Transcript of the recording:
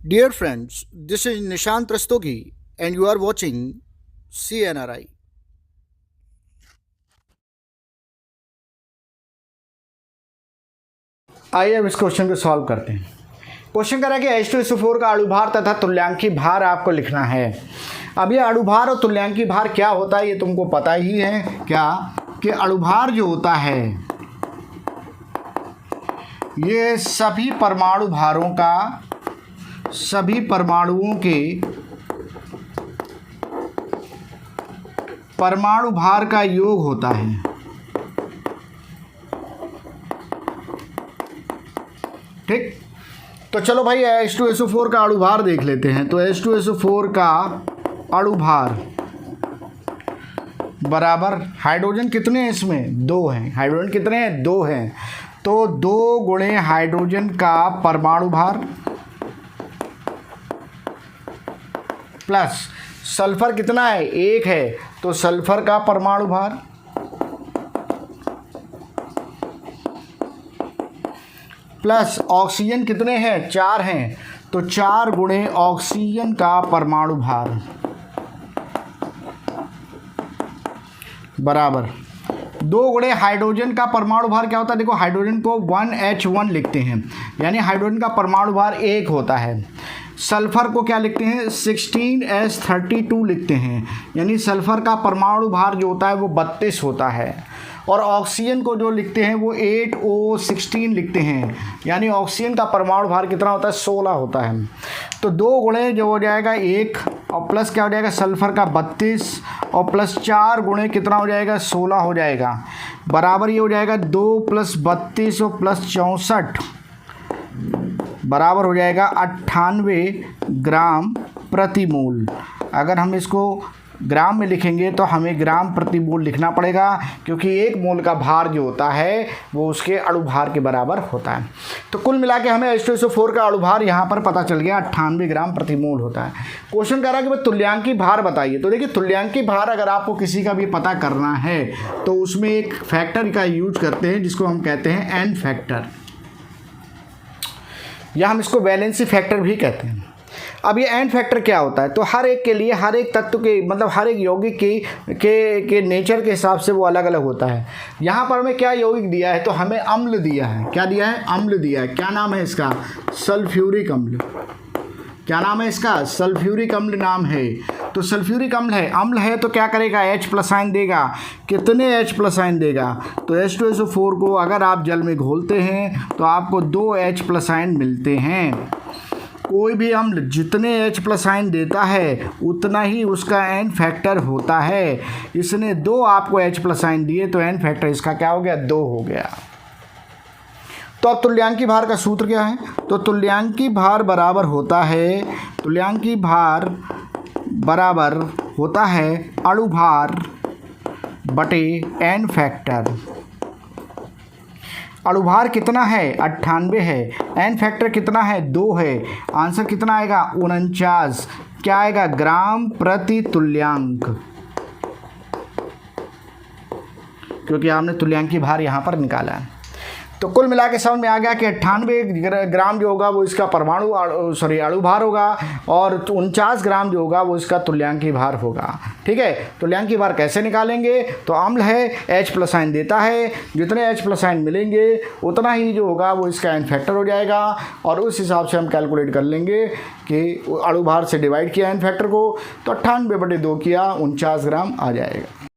Dear friends, this is Nishant Rastogi and you are watching CNRI. आइए अब इस question को सॉल्व करते हैं। क्वेश्चन कह रहा है कि H2SO4 का अणुभार तथा तुल्यांकी भार आपको लिखना है। अब ये अणुभार और तुल्यांकी भार क्या होता है ये तुमको पता ही है क्या, कि अणुभार जो होता है ये सभी परमाणु भारों का सभी परमाणुओं के परमाणु भार का योग होता है। ठीक, तो चलो भाई H2SO4 का अणुभार देख लेते हैं। तो H2SO4 का अणुभार बराबर हाइड्रोजन कितने हैं, इसमें 2 हैं। हाइड्रोजन कितने हैं, 2 हैं। तो 2 गुणे हाइड्रोजन का परमाणु भार प्लस सल्फर कितना है, 1 है, तो सल्फर का परमाणु भार प्लस ऑक्सीजन कितने हैं, 4 हैं, तो 4 गुणे ऑक्सीजन का परमाणु भार बराबर 2 गुणे हाइड्रोजन का परमाणु भार क्या होता है। देखो हाइड्रोजन को 1H1 लिखते हैं, यानी हाइड्रोजन का परमाणु भार 1 होता है। सल्फर को क्या लिखते हैं, 16S32 लिखते हैं, यानी सल्फर का परमाणु भार जो होता है वो 32 होता है। और ऑक्सीजन को जो लिखते हैं वो 8O16 लिखते हैं, यानी ऑक्सीजन का परमाणु भार कितना होता है, 16 होता है। तो 2 गुणे जो हो जाएगा 1 और प्लस क्या हो जाएगा सल्फर का 32 और प्लस 4 गुणे कितना हो जाएगा, 16 हो जाएगा, बराबर ये हो जाएगा 2 + 32 और प्लस 64 बराबर हो जाएगा 98 ग्राम प्रति मोल। अगर हम इसको ग्राम में लिखेंगे तो हमें ग्राम प्रति मोल लिखना पड़ेगा, क्योंकि 1 मोल का भार जो होता है वो उसके अणुभार के बराबर होता है। तो कुल मिला के हमें H2SO4 का अणुभार यहाँ पर पता चल गया 98 ग्राम प्रति मोल होता है। क्वेश्चन कह रहा है कि भाई तुल्यांकी भार बताइए। तो देखिए तुल्यांकी भार अगर आपको किसी का भी पता करना है तो उसमें एक फैक्टर का यूज करते हैं जिसको हम कहते हैं एन फैक्टर, या हम इसको वैलेंसी फैक्टर भी कहते हैं। अब ये एन फैक्टर क्या होता है, तो हर एक के लिए हर एक तत्व के मतलब हर एक यौगिक के नेचर के हिसाब से वो अलग अलग होता है। यहाँ पर हमें क्या यौगिक दिया है, तो हमें अम्ल दिया है। क्या दिया है, अम्ल दिया है। क्या नाम है इसका, सल्फ्यूरिक अम्ल। क्या नाम है इसका, सल्फ्यूरिक अम्ल नाम है। तो सल्फ्यूरिक अम्ल है, अम्ल है तो क्या करेगा, H+ आयन देगा। कितने H+ आयन देगा, तो H2SO4 को अगर आप जल में घोलते हैं तो आपको 2 H+ आयन मिलते हैं। कोई भी अम्ल जितने H+ आयन देता है उतना ही उसका एन फैक्टर होता है। इसने 2 आपको H+ आयन दिए तो एन फैक्टर इसका क्या हो गया, 2 हो गया। तो अब तुल्यांकी भार का सूत्र क्या है, तो तुल्यांकी भार बराबर होता है, तुल्यांकी भार बराबर होता है अणुभार बटे एन फैक्टर। अणुभार कितना है, 98 है, एन फैक्टर कितना है, 2 है। आंसर कितना आएगा, 49। क्या आएगा, ग्राम प्रति तुल्यांक, क्योंकि आपने तुल्यांकी भार यहाँ पर निकाला है। तो कुल मिला के समझ में आ गया कि 98 ग्राम जो होगा वो इसका अणुभार होगा और 49 ग्राम जो होगा वो इसका तुल्यांकी भार होगा। ठीक है, तुल्यांकी भार कैसे निकालेंगे, तो अम्ल है, H+ आयन देता है, जितने H+ आयन मिलेंगे उतना ही जो होगा वो इसका एन फैक्टर हो जाएगा, और उस हिसाब से हम कैलकुलेट कर लेंगे कि अणुभार से डिवाइड किया एन फैक्टर को, तो 98/2 किया 49 ग्राम आ जाएगा।